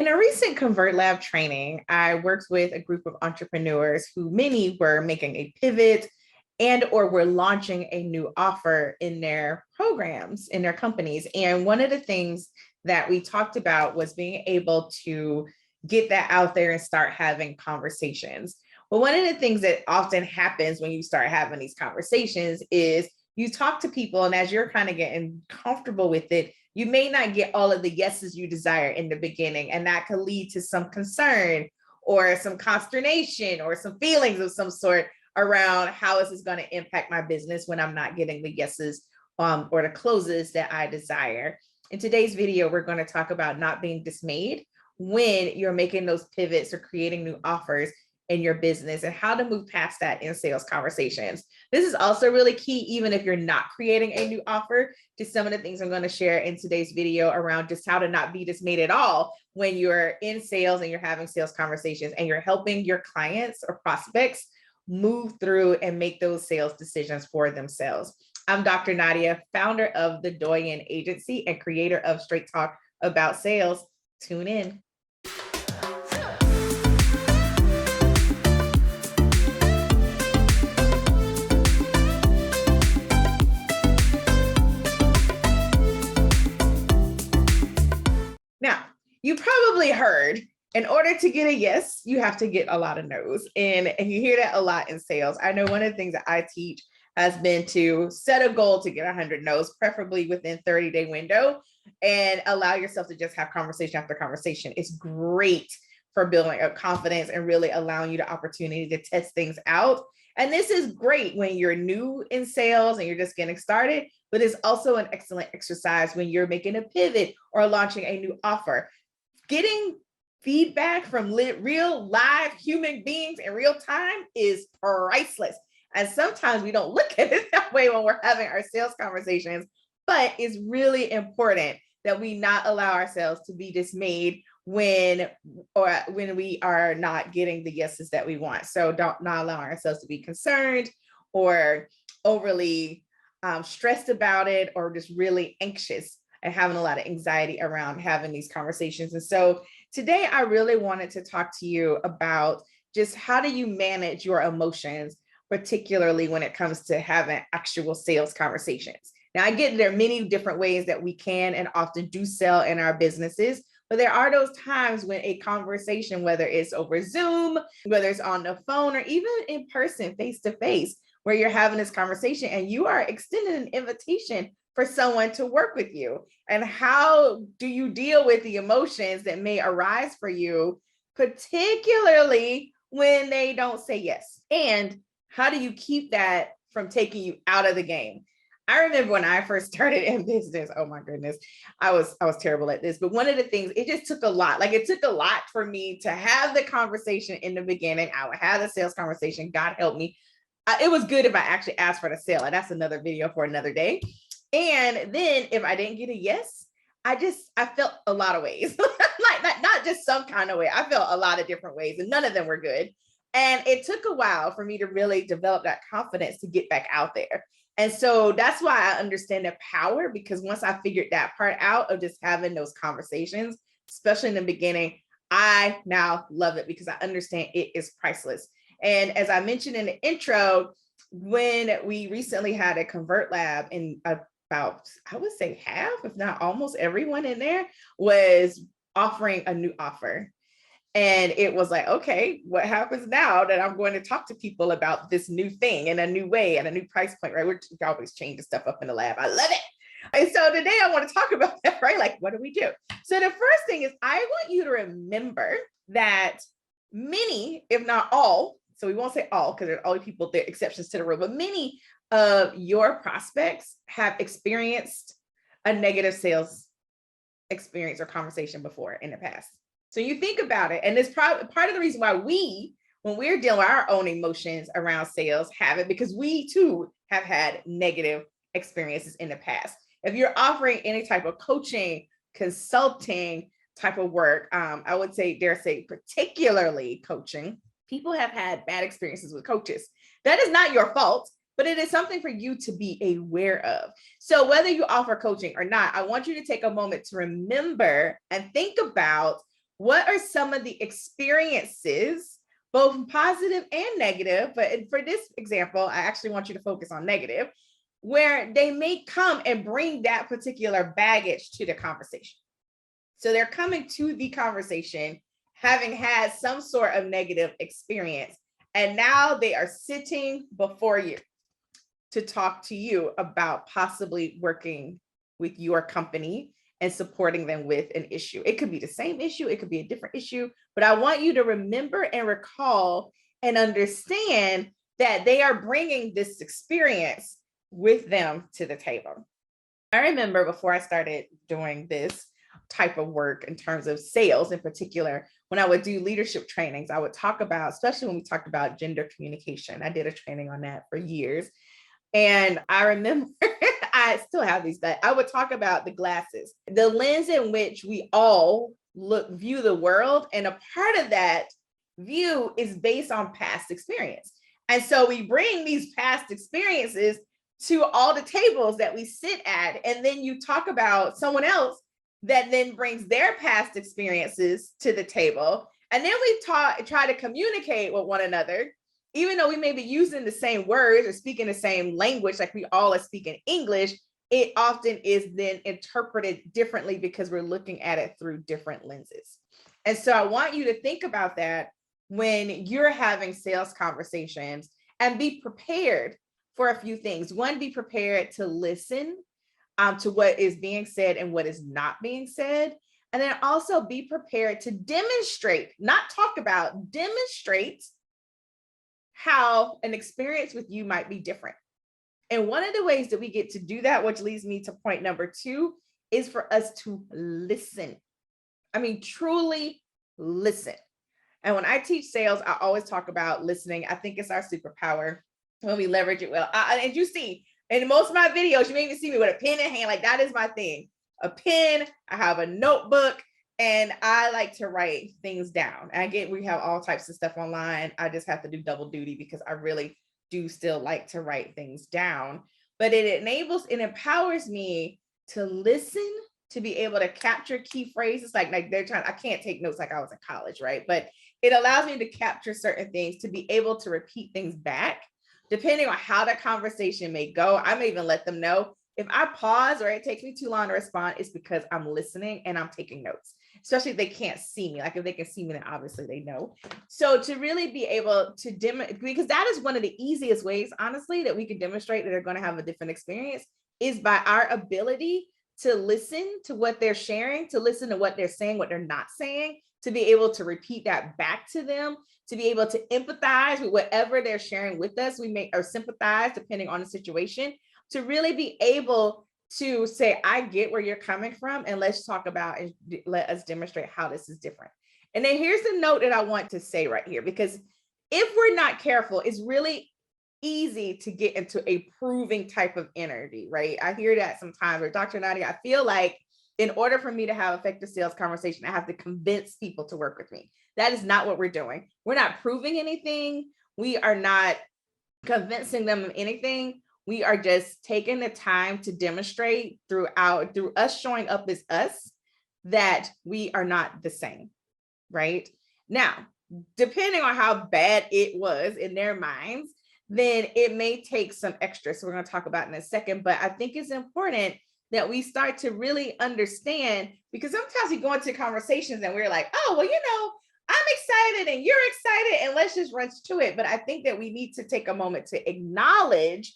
In a recent Convert Lab training, I worked with a group of entrepreneurs who many were making a pivot and or were launching a new offer in their programs, in their companies. And one of the things that we talked about was being able to get that out there and start having conversations. Well, one of the things that often happens when you start having these conversations is you talk to people, and as you're kind of getting comfortable with it, you may not get all of the yeses you desire in the beginning, and that could lead to some concern or some consternation or some feelings of some sort around how is this going to impact my business when I'm not getting the yeses or the closes that I desire. In today's video, we're going to talk about not being dismayed when you're making those pivots or creating new offers in your business and how to move past that in sales conversations. This is also really key, even if you're not creating a new offer, to some of the things I'm going to share in today's video around just how to not be dismayed at all when you're in sales and you're having sales conversations and you're helping your clients or prospects move through and make those sales decisions for themselves. I'm Dr. Nadia, founder of the Doyen Agency and creator of Straight Talk About Sales. Tune in. Now, you probably heard, in order to get a yes, you have to get a lot of no's. And you hear that a lot in sales. I know one of the things that I teach has been to set a goal to get 100 no's, preferably within 30-day window, and allow yourself to just have conversation after conversation. It's great for building up confidence and really allowing you the opportunity to test things out. And this is great when you're new in sales and you're just getting started, but it's also an excellent exercise when you're making a pivot or launching a new offer. Getting feedback from real live human beings in real time is priceless. And sometimes we don't look at it that way when we're having our sales conversations, but it's really important that we not allow ourselves to be dismayed when we are not getting the yeses that we want. So not allow ourselves to be concerned or overly stressed about it, or just really anxious and having a lot of anxiety around having these conversations. And so today I really wanted to talk to you about just how do you manage your emotions, particularly when it comes to having actual sales conversations. Now, I get there are many different ways that we can and often do sell in our businesses, but there are those times when a conversation, whether it's over Zoom, whether it's on the phone, or even in person, face to face, where you're having this conversation and you are extending an invitation for someone to work with you. And how do you deal with the emotions that may arise for you, particularly when they don't say yes? And how do you keep that from taking you out of the game? I remember when I first started in business, oh my goodness, I was terrible at this. But one of the things, it just took a lot. Like, it took a lot for me to have the conversation in the beginning. I would have the sales conversation. God help me. It was good if I actually asked for the sale. And that's another video for another day. And then if I didn't get a yes, I felt a lot of ways. like not just some kind of way. I felt a lot of different ways, and none of them were good. And it took a while for me to really develop that confidence to get back out there. And so that's why I understand the power, because once I figured that part out of just having those conversations, especially in the beginning, I now love it because I understand it is priceless. And as I mentioned in the intro, when we recently had a Convert Lab, in about, I would say half, if not almost everyone in there was offering a new offer. And it was like, okay, what happens now that I'm going to talk to people about this new thing in a new way and a new price point, right? We're always changing stuff up in the lab. I love it. And so today I want to talk about that, right? Like, what do we do? So the first thing is, I want you to remember that many, if not all, so we won't say all because there are always people, there are exceptions to the rule, but many of your prospects have experienced a negative sales experience or conversation before in the past. So you think about it, and it's probably part of the reason why when we're dealing with our own emotions around sales, have it, because we too have had negative experiences in the past. If you're offering any type of coaching, consulting type of work, I would say, dare say, particularly coaching, people have had bad experiences with coaches. That is not your fault, but it is something for you to be aware of. So whether you offer coaching or not, I want you to take a moment to remember and think about what are some of the experiences, both positive and negative, but for this example, I actually want you to focus on negative, where they may come and bring that particular baggage to the conversation. So they're coming to the conversation having had some sort of negative experience, and now they are sitting before you to talk to you about possibly working with your company and supporting them with an issue. It could be the same issue, it could be a different issue, but I want you to remember and recall and understand that they are bringing this experience with them to the table. I remember before I started doing this type of work in terms of sales in particular, when I would do leadership trainings, I would talk about, especially when we talked about gender communication. I did a training on that for years. And I remember, I still have these, but I would talk about the glasses, the lens in which we all view the world. And a part of that view is based on past experience. And so we bring these past experiences to all the tables that we sit at. And then you talk about someone else that then brings their past experiences to the table. And then we try to communicate with one another, even though we may be using the same words or speaking the same language, like we all are speaking English, it often is then interpreted differently because we're looking at it through different lenses. And so I want you to think about that when you're having sales conversations, and be prepared for a few things. One, be prepared to listen to what is being said and what is not being said. And then also be prepared to demonstrate, not talk about, demonstrate how an experience with you might be different. And one of the ways that we get to do that, which leads me to point number 2, is for us to listen. I mean, truly listen. And when I teach sales, I always talk about listening. I think it's our superpower when we leverage it well. And you see, in most of my videos, you may even see me with a pen in hand. Like, that is my thing. A pen, I have a notebook, and I like to write things down. We have all types of stuff online. I just have to do double duty because I really do still like to write things down. But it empowers me to listen, to be able to capture key phrases. Like I can't take notes like I was in college, right? But it allows me to capture certain things, to be able to repeat things back. Depending on how the conversation may go, I may even let them know if I pause or it takes me too long to respond, it's because I'm listening and I'm taking notes, especially if they can't see me. Like if they can see me, then obviously they know. So to really be able to because that is one of the easiest ways, honestly, that we can demonstrate that they're going to have a different experience, is by our ability to listen to what they're sharing, to listen to what they're saying, what they're not saying, to be able to repeat that back to them, to be able to empathize with whatever they're sharing with us. We may or sympathize depending on the situation, to really be able to say, I get where you're coming from, and let's talk about and let us demonstrate how this is different. And then here's the note that I want to say right here, because if we're not careful, it's really easy to get into a proving type of energy, right? I hear that sometimes, or Dr. Nadia, I feel like in order for me to have effective sales conversation, I have to convince people to work with me. That is not what we're doing. We're not proving anything. We are not convincing them of anything. We are just taking the time to demonstrate through us showing up as us, that we are not the same, right? Now, depending on how bad it was in their minds, then it may take some extra. So we're going to talk about in a second, but I think it's important that we start to really understand, because sometimes we go into conversations and we're like, oh, well, I'm excited and you're excited and let's just run to it. But I think that we need to take a moment to acknowledge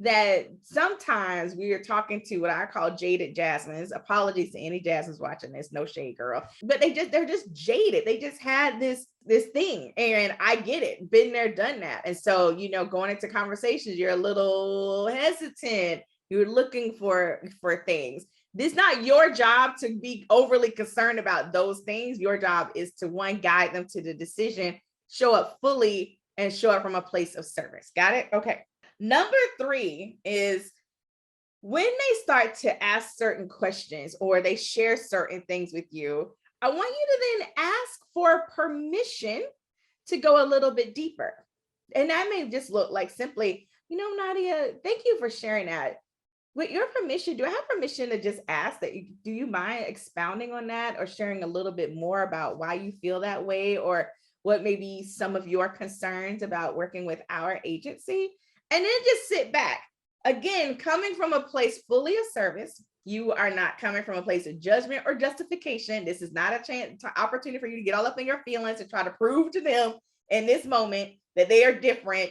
that sometimes we are talking to what I call jaded Jasmines. Apologies to any Jasmines watching this, no shade, girl. But they're just jaded. They just had this thing, and I get it, been there, done that. And so, going into conversations, you're a little hesitant. You're looking for things. This is not your job to be overly concerned about those things. Your job is to, one, guide them to the decision, show up fully, and show up from a place of service. Got it? Okay. Number 3 is when they start to ask certain questions or they share certain things with you, I want you to then ask for permission to go a little bit deeper. And that may just look like simply, Nadia, thank you for sharing that. With your permission, do I have permission to just ask that do you mind expounding on that or sharing a little bit more about why you feel that way or what may be some of your concerns about working with our agency? And then just sit back. Again, coming from a place fully of service, you are not coming from a place of judgment or justification. This is not a chance, opportunity for you to get all up in your feelings and try to prove to them in this moment that they are different.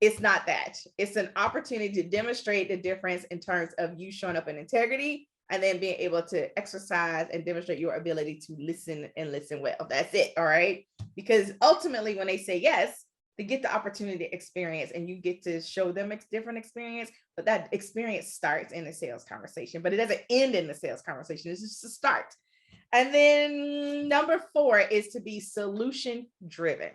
It's not that. It's an opportunity to demonstrate the difference in terms of you showing up in integrity and then being able to exercise and demonstrate your ability to listen and listen well. That's it. All right. Because ultimately, when they say yes, they get the opportunity to experience and you get to show them a different experience. But that experience starts in the sales conversation, but it doesn't end in the sales conversation. It's just a start. And then number 4 is to be solution driven.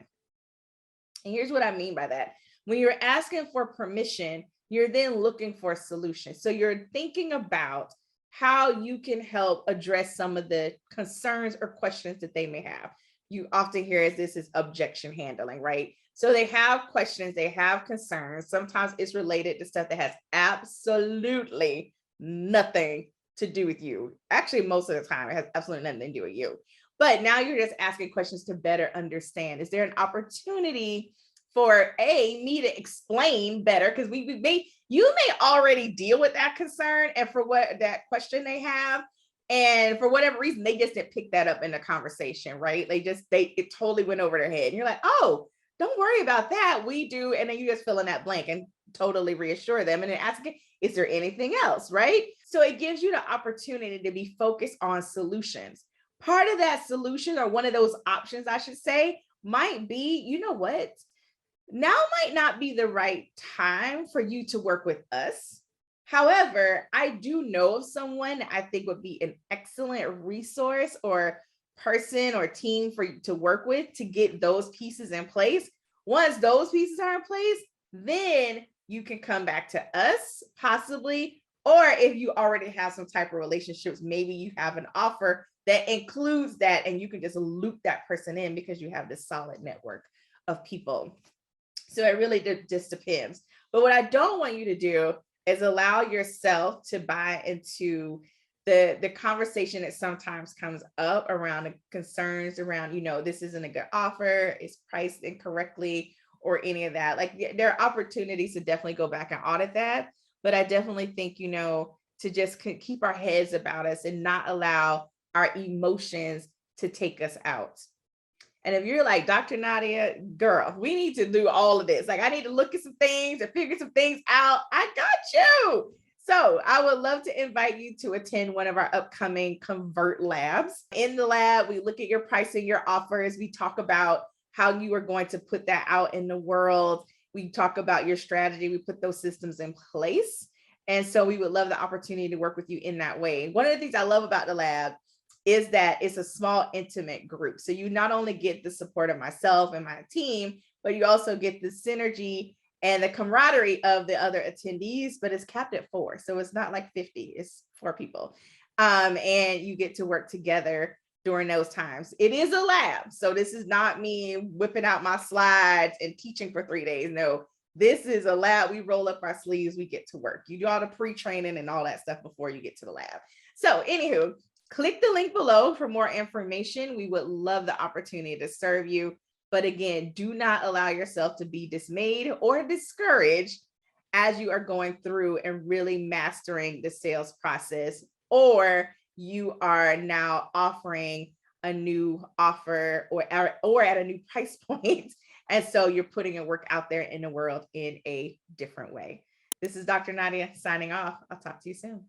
And here's what I mean by that. When you're asking for permission, you're then looking for a solution. So you're thinking about how you can help address some of the concerns or questions that they may have. You often hear this is objection handling, right? So they have questions, they have concerns. Sometimes it's related to stuff that has absolutely nothing to do with you. Actually, most of the time, it has absolutely nothing to do with you. But now you're just asking questions to better understand. Is there an opportunity for me to explain better? Because you may already deal with that concern and for what that question they have. And for whatever reason, they just didn't pick that up in the conversation, right? It totally went over their head. And you're like, oh, don't worry about that. We do. And then you just fill in that blank and totally reassure them. And then ask, is there anything else, right? So it gives you the opportunity to be focused on solutions. Part of that solution, or one of those options, I should say, might be, you know what? Now might not be the right time for you to work with us. However, I do know of someone I think would be an excellent resource or person or team for you to work with to get those pieces in place. Once those pieces are in place, then you can come back to us possibly. Or if you already have some type of relationships, maybe you have an offer that includes that and you can just loop that person in because you have this solid network of people. So it really just depends. But what I don't want you to do is allow yourself to buy into the conversation that sometimes comes up around the concerns around, this isn't a good offer, it's priced incorrectly, or any of that. Like, there are opportunities to definitely go back and audit that. But I definitely think, to just keep our heads about us and not allow our emotions to take us out. And if you're like, Dr. Nadia, girl, we need to do all of this. Like, I need to look at some things and figure some things out. I got you. So I would love to invite you to attend one of our upcoming Convert Labs. In the lab, we look at your pricing, your offers. We talk about how you are going to put that out in the world. We talk about your strategy. We put those systems in place. And so we would love the opportunity to work with you in that way. One of the things I love about the lab is that it's a small, intimate group. So you not only get the support of myself and my team, but you also get the synergy and the camaraderie of the other attendees, but it's capped at 4. So it's not like 50, it's 4 people. And you get to work together during those times. It is a lab. So this is not me whipping out my slides and teaching for 3 days. No, this is a lab. We roll up our sleeves, we get to work. You do all the pre-training and all that stuff before you get to the lab. So anywho, click the link below for more information. We would love the opportunity to serve you. But again, do not allow yourself to be dismayed or discouraged as you are going through and really mastering the sales process, or you are now offering a new offer or at a new price point. And so you're putting your work out there in the world in a different way. This is Dr. Nadia signing off. I'll talk to you soon.